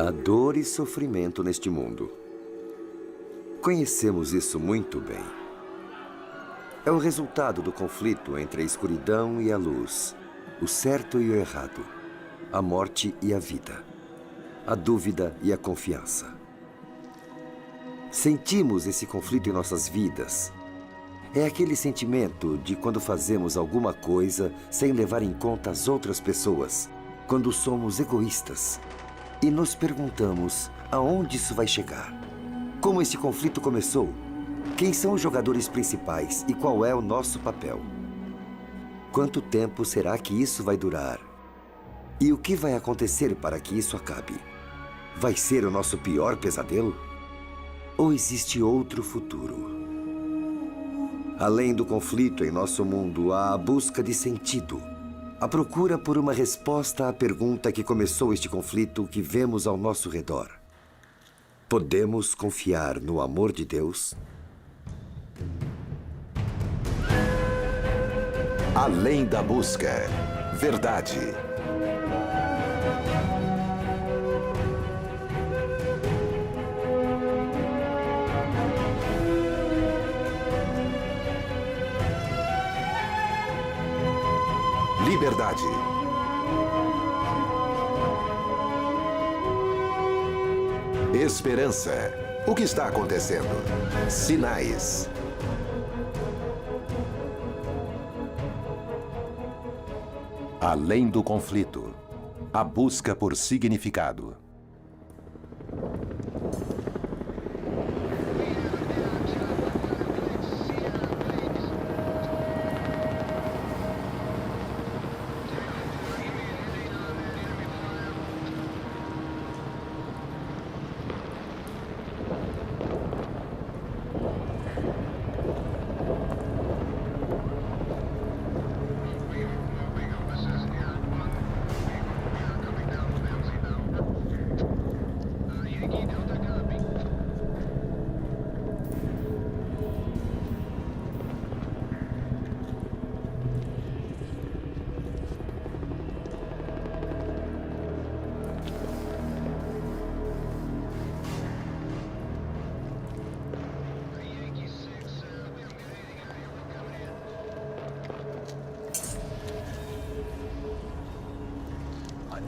Há dor e sofrimento neste mundo. Conhecemos isso muito bem. É o resultado do conflito entre a escuridão e a luz, o certo e o errado, a morte e a vida, a dúvida e a confiança. Sentimos esse conflito em nossas vidas. É aquele sentimento de quando fazemos alguma coisa sem levar em conta as outras pessoas, quando somos egoístas e nos perguntamos aonde isso vai chegar. Como esse conflito começou? Quem são os jogadores principais e qual é o nosso papel? Quanto tempo será que isso vai durar? E o que vai acontecer para que isso acabe? Vai ser o nosso pior pesadelo? Ou existe outro futuro? Além do conflito em nosso mundo, há a busca de sentido. A procura por uma resposta à pergunta que começou este conflito que vemos ao nosso redor. Podemos confiar no amor de Deus? Além da busca. Verdade. Liberdade. Esperança. O que está acontecendo? Sinais. Além do conflito. A busca por significado.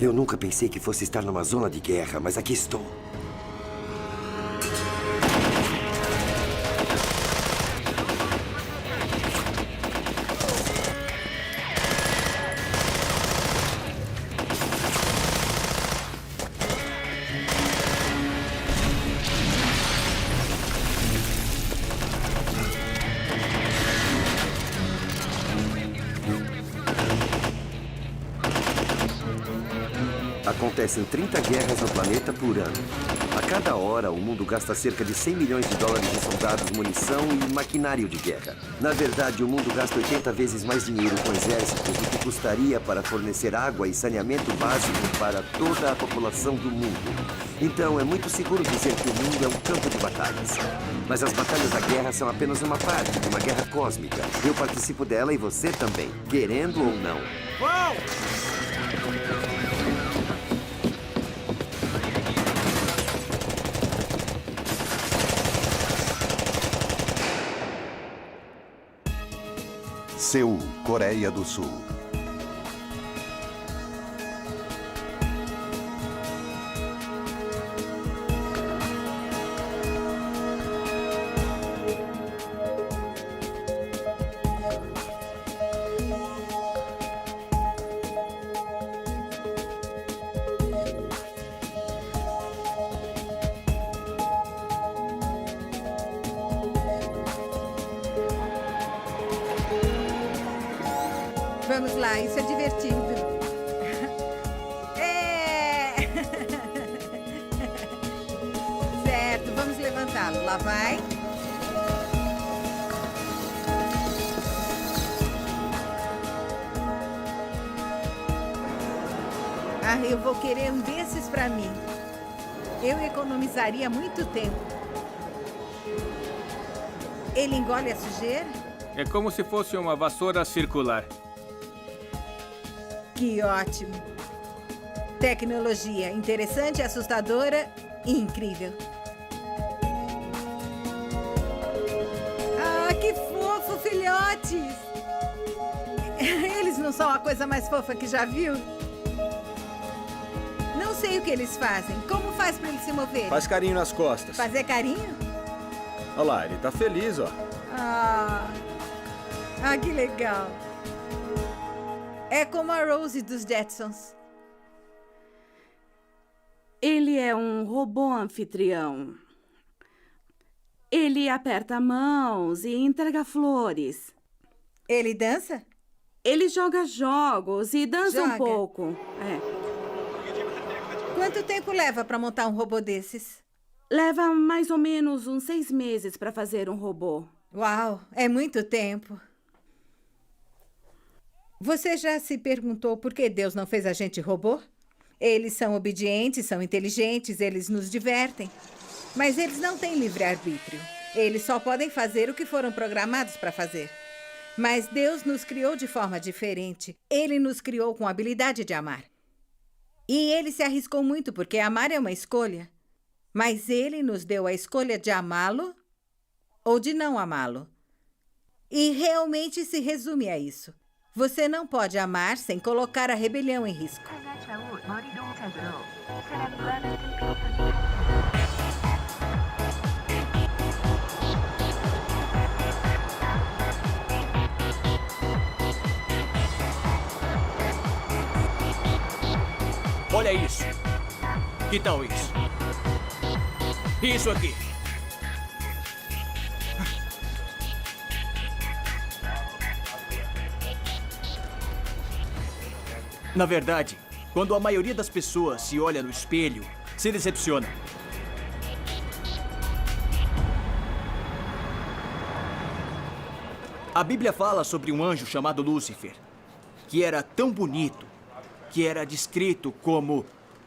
Eu nunca pensei que fosse estar numa zona de guerra, mas aqui estou. Acontecem 30 guerras no planeta por ano. A cada hora, o mundo gasta cerca de 100 milhões de dólares em soldados, munição e maquinário de guerra. Na verdade, o mundo gasta 80 vezes mais dinheiro com exércitos do que custaria para fornecer água e saneamento básico para toda a população do mundo. Então, é muito seguro dizer que o mundo é um campo de batalhas. Mas as batalhas da guerra são apenas uma parte de uma guerra cósmica. Eu participo dela e você também, querendo ou não. Uau! Seul, Coreia do Sul. Vamos lá, isso é divertido. É! Certo, vamos levantá-lo. Lá vai. Ah, eu vou querer um desses pra mim. Eu economizaria muito tempo. Ele engole a sujeira? É como se fosse uma vassoura circular. Que ótimo. Tecnologia interessante, assustadora e incrível. Ah, que fofo, filhotes! Eles não são a coisa mais fofa que já viu? Não sei o que eles fazem. Como faz pra eles se moverem? Faz carinho nas costas. Fazer carinho? Olha lá, ele tá feliz, ó. Ah, que legal. É como a Rose dos Jetsons. Ele é um robô anfitrião. Ele aperta mãos e entrega flores. Ele dança? Ele joga jogos e dança um pouco. Quanto tempo leva para montar um robô desses? Leva mais ou menos uns 6 meses para fazer um robô. Uau, é muito tempo. Você já se perguntou por que Deus não fez a gente robô? Eles são obedientes, são inteligentes, eles nos divertem. Mas eles não têm livre-arbítrio. Eles só podem fazer o que foram programados para fazer. Mas Deus nos criou de forma diferente. Ele nos criou com a habilidade de amar. E ele se arriscou muito, porque amar é uma escolha. Mas ele nos deu a escolha de amá-lo ou de não amá-lo. E realmente se resume a isso. Você não pode amar sem colocar a rebelião em risco. Olha isso. Que tal isso? Isso aqui. Na verdade, quando a maioria das pessoas se olha no espelho, se decepciona. A Bíblia fala sobre um anjo chamado Lúcifer, que era tão bonito, que era descrito como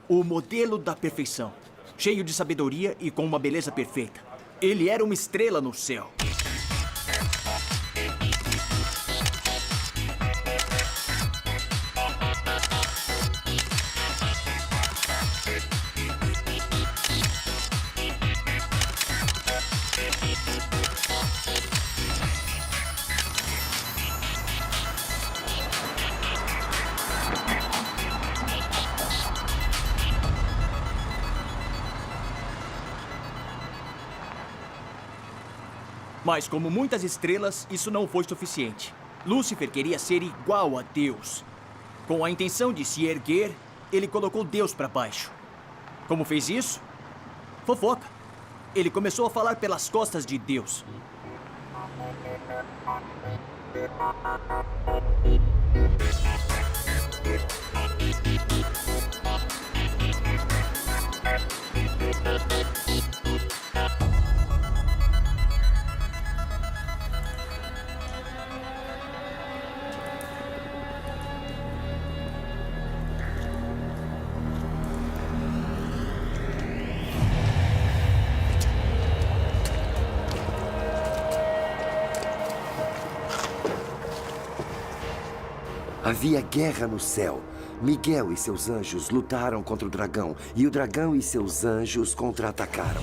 o modelo da perfeição, cheio de sabedoria e com uma beleza perfeita. Ele era uma estrela no céu. Mas, como muitas estrelas, isso não foi suficiente. Lúcifer queria ser igual a Deus. Com a intenção de se erguer, ele colocou Deus para baixo. Como fez isso? Fofoca. Ele começou a falar pelas costas de Deus. Havia guerra no céu. Miguel e seus anjos lutaram contra o dragão, e o dragão e seus anjos contra-atacaram.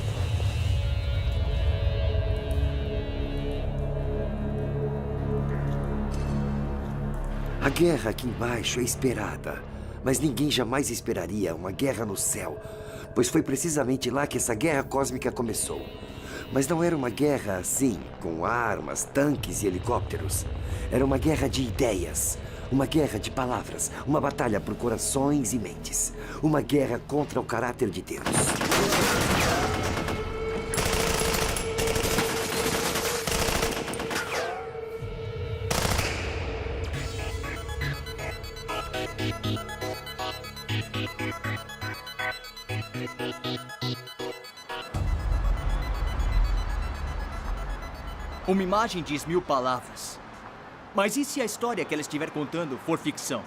A guerra aqui embaixo é esperada, mas ninguém jamais esperaria uma guerra no céu, pois foi precisamente lá que essa guerra cósmica começou. Mas não era uma guerra assim, com armas, tanques e helicópteros. Era uma guerra de ideias. Uma guerra de palavras, uma batalha por corações e mentes. Uma guerra contra o caráter de Deus. Uma imagem diz 1000 palavras. Mas e se a história que ela estiver contando for ficção?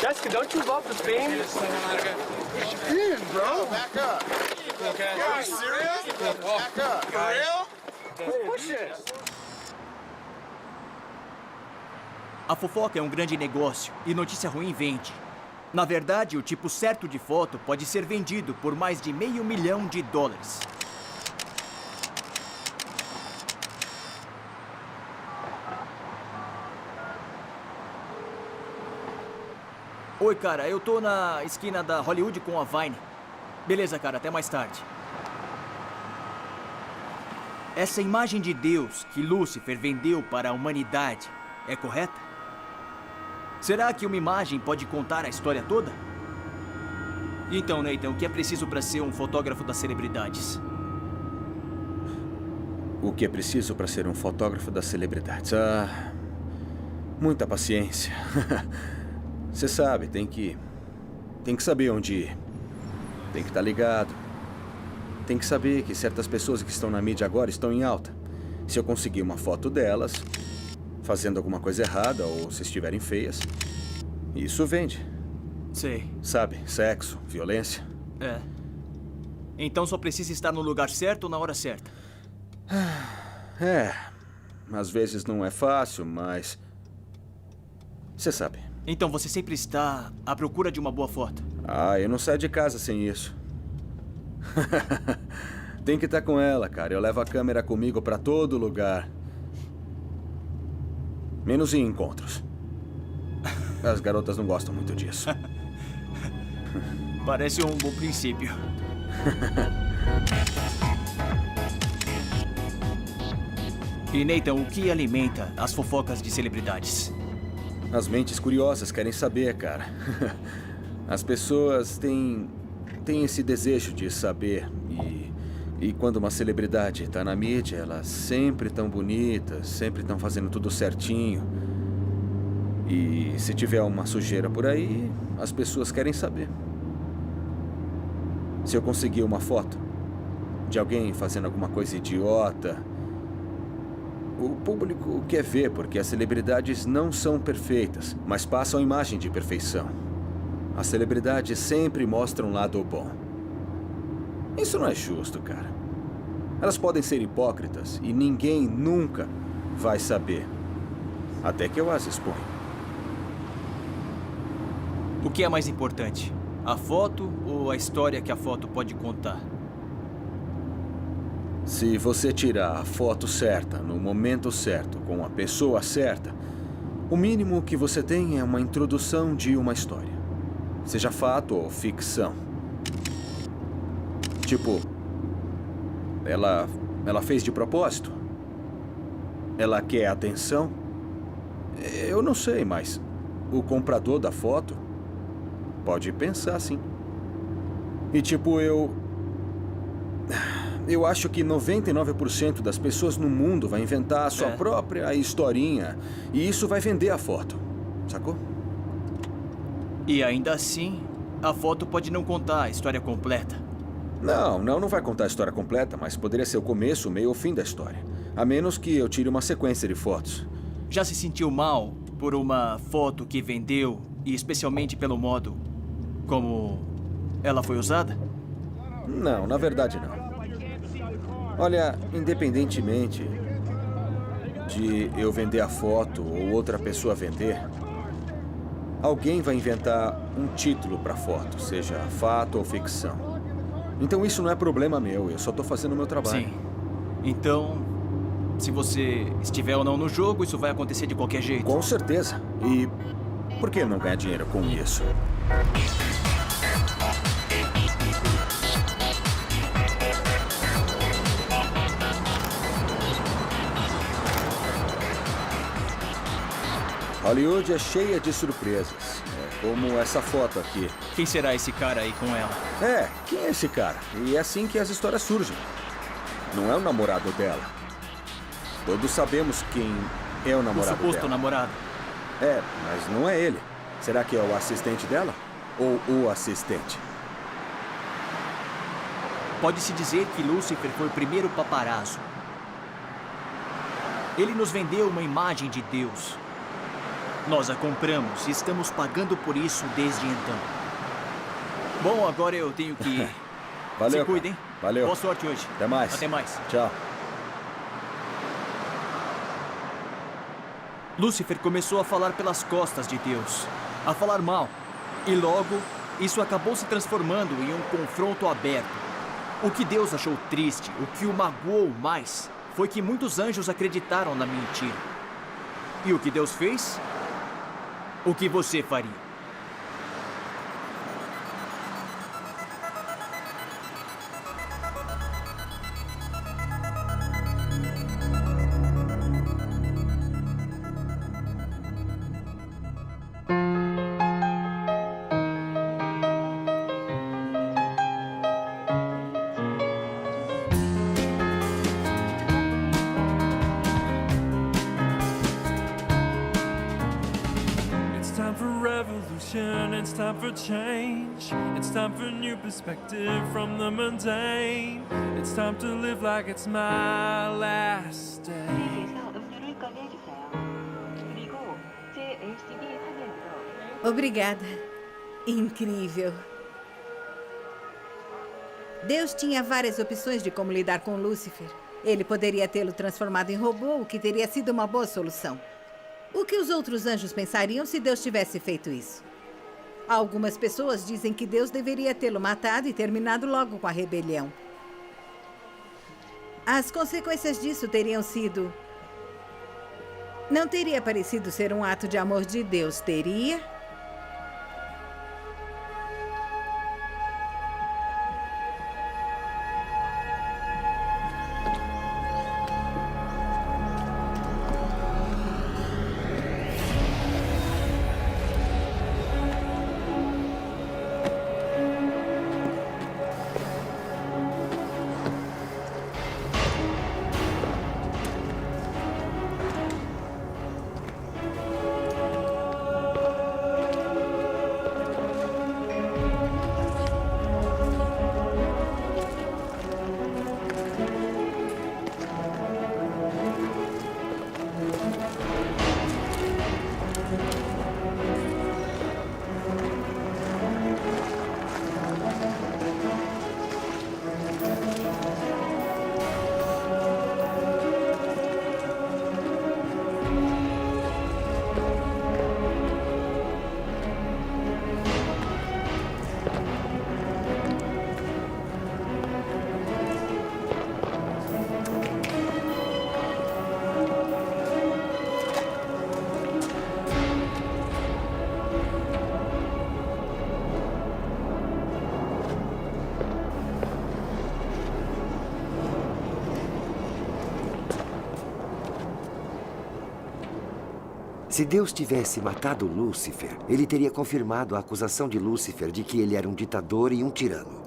Jessica, don't you love the theme? Bro, back up. Okay. Are you serious? Back up. For real? A fofoca é um grande negócio e notícia ruim vende. Na verdade, o tipo certo de foto pode ser vendido por mais de $500 milhão. Oi, cara, eu tô na esquina da Hollywood com a Vine. Beleza, cara, até mais tarde. Essa imagem de Deus que Lúcifer vendeu para a humanidade é correta? Será que uma imagem pode contar a história toda? Então, Nathan, o que é preciso para ser um fotógrafo das celebridades? O que é preciso para ser um fotógrafo das celebridades? Muita paciência. Você sabe, tem que saber onde ir. Tem que estar ligado. Tem que saber que certas pessoas que estão na mídia agora estão em alta. Se eu conseguir uma foto delas fazendo alguma coisa errada ou se estiverem feias, isso vende. Sei. Sabe, sexo, violência. É. Então só precisa estar no lugar certo na hora certa. Às vezes não é fácil, mas você sabe. Então você sempre está à procura de uma boa foto. Eu não saio de casa sem isso. Tem que estar com ela, cara. Eu levo a câmera comigo pra todo lugar. Menos em encontros. As garotas não gostam muito disso. Parece um bom princípio. E Nathan, o que alimenta as fofocas de celebridades? As mentes curiosas querem saber, cara. As pessoas têm esse desejo de saber. E quando uma celebridade está na mídia, elas sempre estão bonitas, sempre estão fazendo tudo certinho. E se tiver uma sujeira por aí, as pessoas querem saber. Se eu conseguir uma foto de alguém fazendo alguma coisa idiota, o público quer ver, porque as celebridades não são perfeitas, mas passam a imagem de perfeição. As celebridades sempre mostram um lado bom. Isso não é justo, cara. Elas podem ser hipócritas e ninguém nunca vai saber. Até que eu as exponho. O que é mais importante? A foto ou a história que a foto pode contar? Se você tirar a foto certa, no momento certo, com a pessoa certa, o mínimo que você tem é uma introdução de uma história. Seja fato ou ficção. Tipo, ela fez de propósito? Ela quer atenção? Eu não sei, mas o comprador da foto pode pensar assim. E tipo, eu acho que 99% das pessoas no mundo vai inventar a sua própria historinha e isso vai vender a foto, sacou? E ainda assim, a foto pode não contar a história completa. Não vai contar a história completa, mas poderia ser o começo, o meio ou o fim da história. A menos que eu tire uma sequência de fotos. Já se sentiu mal por uma foto que vendeu, e especialmente pelo modo como ela foi usada? Não, na verdade não. Olha, independentemente de eu vender a foto ou outra pessoa vender, alguém vai inventar um título para a foto, seja fato ou ficção. Então isso não é problema meu, eu só tô fazendo o meu trabalho. Sim. Então, se você estiver ou não no jogo, isso vai acontecer de qualquer jeito. Com certeza. E por que não ganhar dinheiro com isso? Hollywood é cheia de surpresas. Como essa foto aqui. Quem será esse cara aí com ela? Quem é esse cara? E é assim que as histórias surgem. Não é o namorado dela. Todos sabemos quem é o namorado dela. O suposto namorado. Mas não é ele. Será que é o assistente dela? Ou o assistente? Pode-se dizer que Lúcifer foi o primeiro paparazzo. Ele nos vendeu uma imagem de Deus. Nós a compramos e estamos pagando por isso desde então. Bom, agora eu tenho que ir. Valeu. Se cuidem. Valeu. Boa sorte hoje. Até mais. Até mais. Tchau. Lúcifer começou a falar pelas costas de Deus, a falar mal. E logo, isso acabou se transformando em um confronto aberto. O que Deus achou triste, o que o magoou mais, foi que muitos anjos acreditaram na mentira. E o que Deus fez? O que você faria? It's time for revolution, it's time for change. It's time for new perspective from the mundane. It's time to live like it's my last day. TV에서 음료를 꺼내주세요. 그리고 제 LCD 화면으로 Obrigada. Incrível. Deus tinha várias opções de como lidar com Lúcifer. Ele poderia tê-lo transformado em robô, o que teria sido uma boa solução. O que os outros anjos pensariam se Deus tivesse feito isso? Algumas pessoas dizem que Deus deveria tê-lo matado e terminado logo com a rebelião. As consequências disso teriam sido... Não teria parecido ser um ato de amor de Deus, teria? Se Deus tivesse matado Lúcifer, ele teria confirmado a acusação de Lúcifer de que ele era um ditador e um tirano.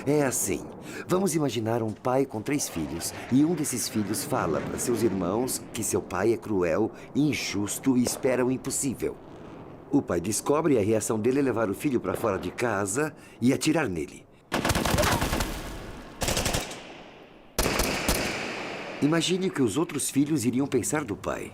É assim. Vamos imaginar um pai com 3 filhos e um desses filhos fala para seus irmãos que seu pai é cruel, injusto e espera o impossível. O pai descobre e a reação dele é levar o filho para fora de casa e atirar nele. Imagine o que os outros filhos iriam pensar do pai.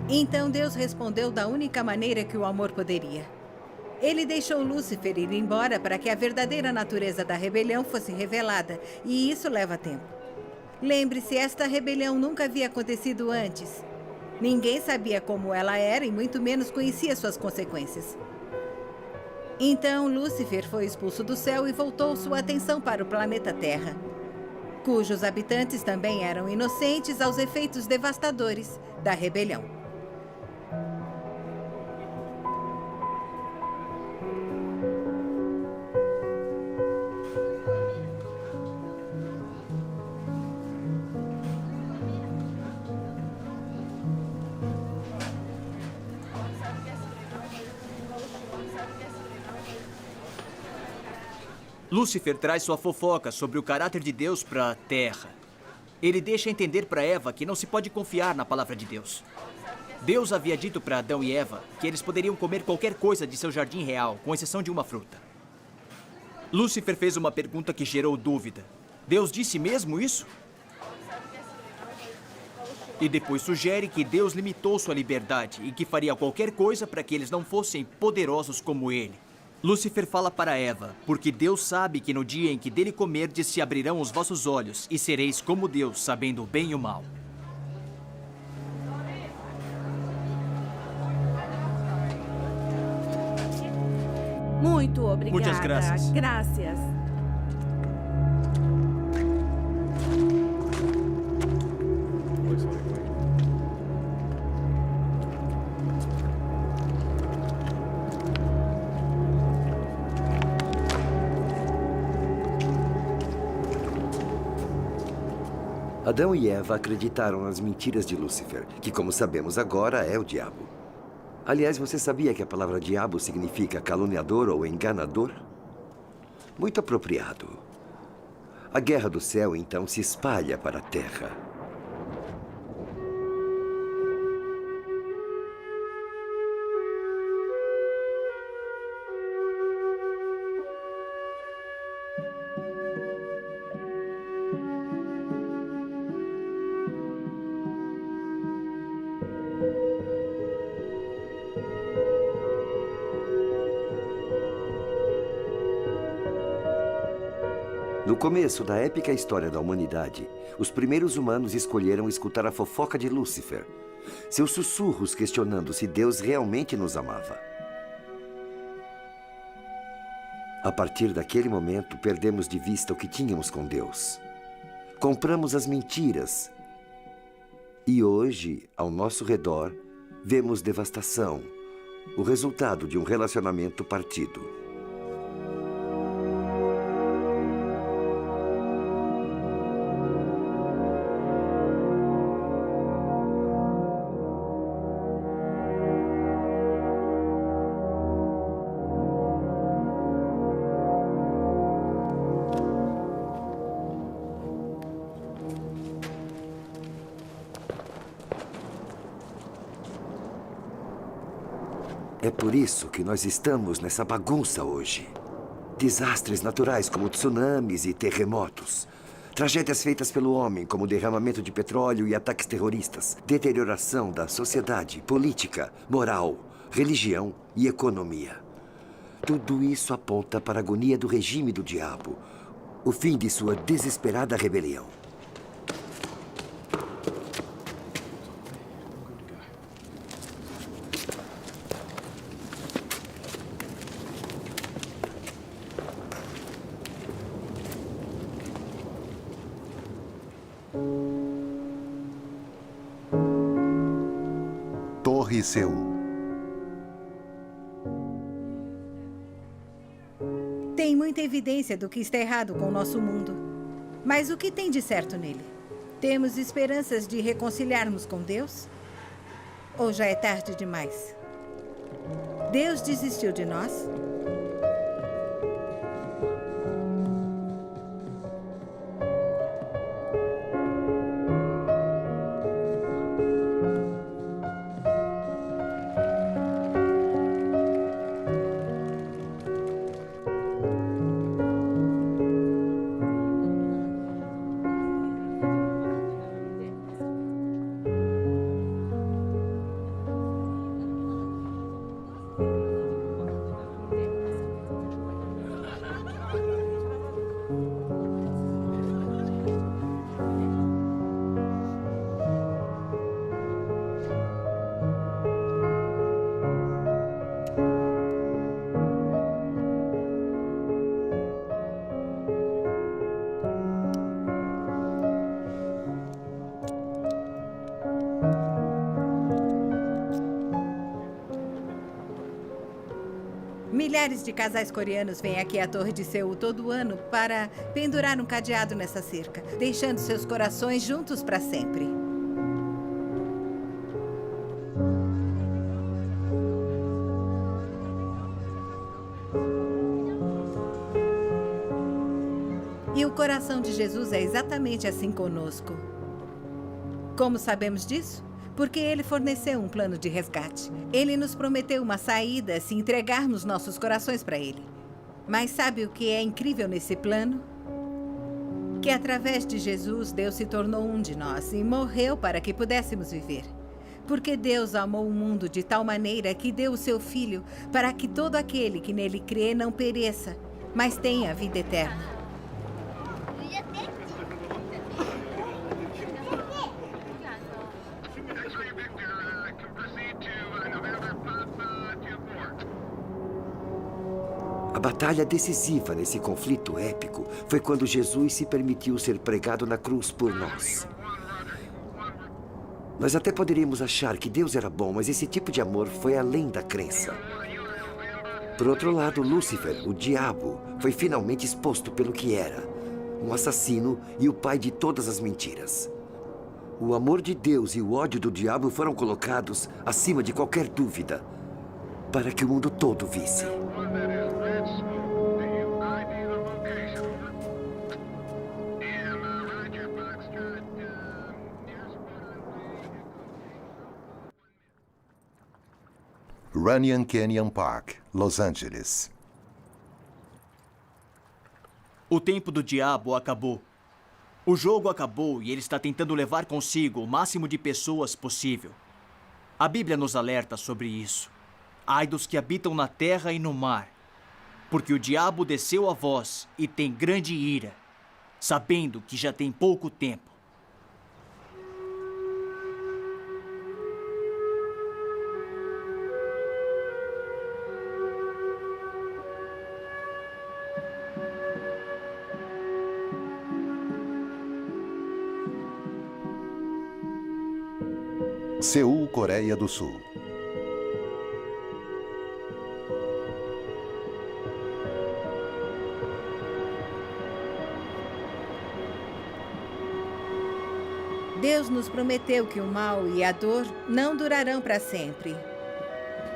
Então Deus respondeu da única maneira que o amor poderia. Ele deixou Lúcifer ir embora para que a verdadeira natureza da rebelião fosse revelada, e isso leva tempo. Lembre-se, esta rebelião nunca havia acontecido antes. Ninguém sabia como ela era e muito menos conhecia suas consequências. Então Lúcifer foi expulso do céu e voltou sua atenção para o planeta Terra, cujos habitantes também eram inocentes aos efeitos devastadores da rebelião. Lúcifer traz sua fofoca sobre o caráter de Deus para a Terra. Ele deixa entender para Eva que não se pode confiar na palavra de Deus. Deus havia dito para Adão e Eva que eles poderiam comer qualquer coisa de seu jardim real, com exceção de uma fruta. Lúcifer fez uma pergunta que gerou dúvida. Deus disse mesmo isso? E depois sugere que Deus limitou sua liberdade e que faria qualquer coisa para que eles não fossem poderosos como ele. Lúcifer fala para Eva, porque Deus sabe que no dia em que dele comerdes se abrirão os vossos olhos e sereis como Deus, sabendo o bem e o mal. Muito obrigada. Muitas graças. Graças. Adão e Eva acreditaram nas mentiras de Lúcifer, que, como sabemos agora, é o diabo. Aliás, você sabia que a palavra diabo significa caluniador ou enganador? Muito apropriado. A guerra do céu, então, se espalha para a terra. No começo da épica história da humanidade, os primeiros humanos escolheram escutar a fofoca de Lúcifer, seus sussurros questionando se Deus realmente nos amava. A partir daquele momento, perdemos de vista o que tínhamos com Deus. Compramos as mentiras. E hoje, ao nosso redor, vemos devastação, o resultado de um relacionamento partido. É por isso que nós estamos nessa bagunça hoje. Desastres naturais como tsunamis e terremotos. Tragédias feitas pelo homem, como derramamento de petróleo e ataques terroristas. Deterioração da sociedade, política, moral, religião e economia. Tudo isso aponta para a agonia do regime do diabo. O fim de sua desesperada rebelião. Torre Seul. Tem muita evidência do que está errado com o nosso mundo. Mas o que tem de certo nele? Temos esperanças de reconciliarmos com Deus? Ou já é tarde demais? Deus desistiu de nós? Milhares de casais coreanos vêm aqui à Torre de Seul todo ano para pendurar um cadeado nessa cerca, deixando seus corações juntos para sempre. E o coração de Jesus é exatamente assim conosco. Como sabemos disso? Porque ele forneceu um plano de resgate. Ele nos prometeu uma saída se entregarmos nossos corações para ele. Mas sabe o que é incrível nesse plano? Porque através de Jesus, Deus se tornou um de nós e morreu para que pudéssemos viver. Porque Deus amou o mundo de tal maneira que deu o seu Filho para que todo aquele que nele crê não pereça, mas tenha a vida eterna. A batalha decisiva nesse conflito épico foi quando Jesus se permitiu ser pregado na cruz por nós. Nós até poderíamos achar que Deus era bom, mas esse tipo de amor foi além da crença. Por outro lado, Lúcifer, o diabo, foi finalmente exposto pelo que era: um assassino e o pai de todas as mentiras. O amor de Deus e o ódio do diabo foram colocados acima de qualquer dúvida, para que o mundo todo visse. Runyon Canyon Park, Los Angeles. O tempo do diabo acabou. O jogo acabou e ele está tentando levar consigo o máximo de pessoas possível. A Bíblia nos alerta sobre isso. Ai dos que habitam na terra e no mar, porque o diabo desceu a vós e tem grande ira, sabendo que já tem pouco tempo. Seul, Coreia do Sul. Deus nos prometeu que o mal e a dor não durarão para sempre.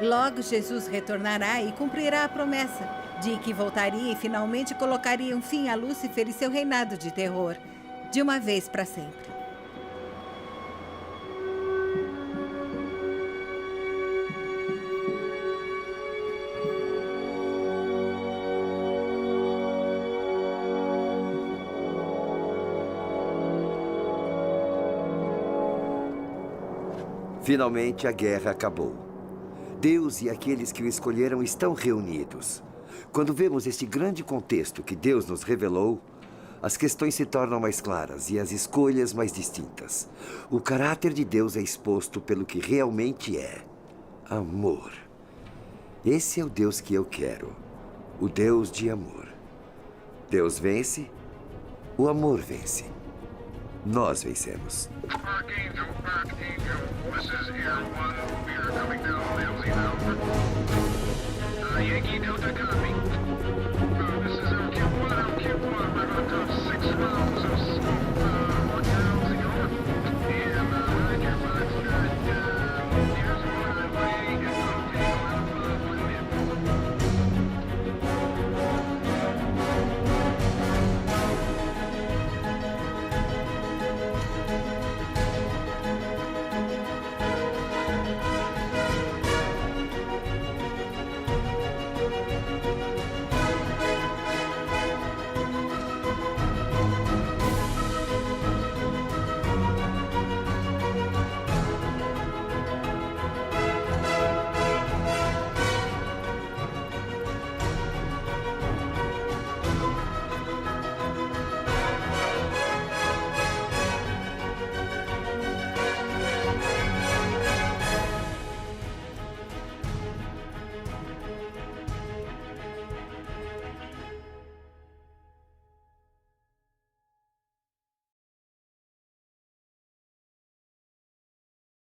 Logo, Jesus retornará e cumprirá a promessa de que voltaria e finalmente colocaria um fim a Lúcifer e seu reinado de terror, de uma vez para sempre. Finalmente, a guerra acabou. Deus e aqueles que o escolheram estão reunidos. Quando vemos este grande contexto que Deus nos revelou, as questões se tornam mais claras e as escolhas mais distintas. O caráter de Deus é exposto pelo que realmente é: amor. Esse é o Deus que eu quero, o Deus de amor. Deus vence, o amor vence. Nós vencemos. Archangel, this is Air One. We are coming down, LZ now. Yankee Delta copy.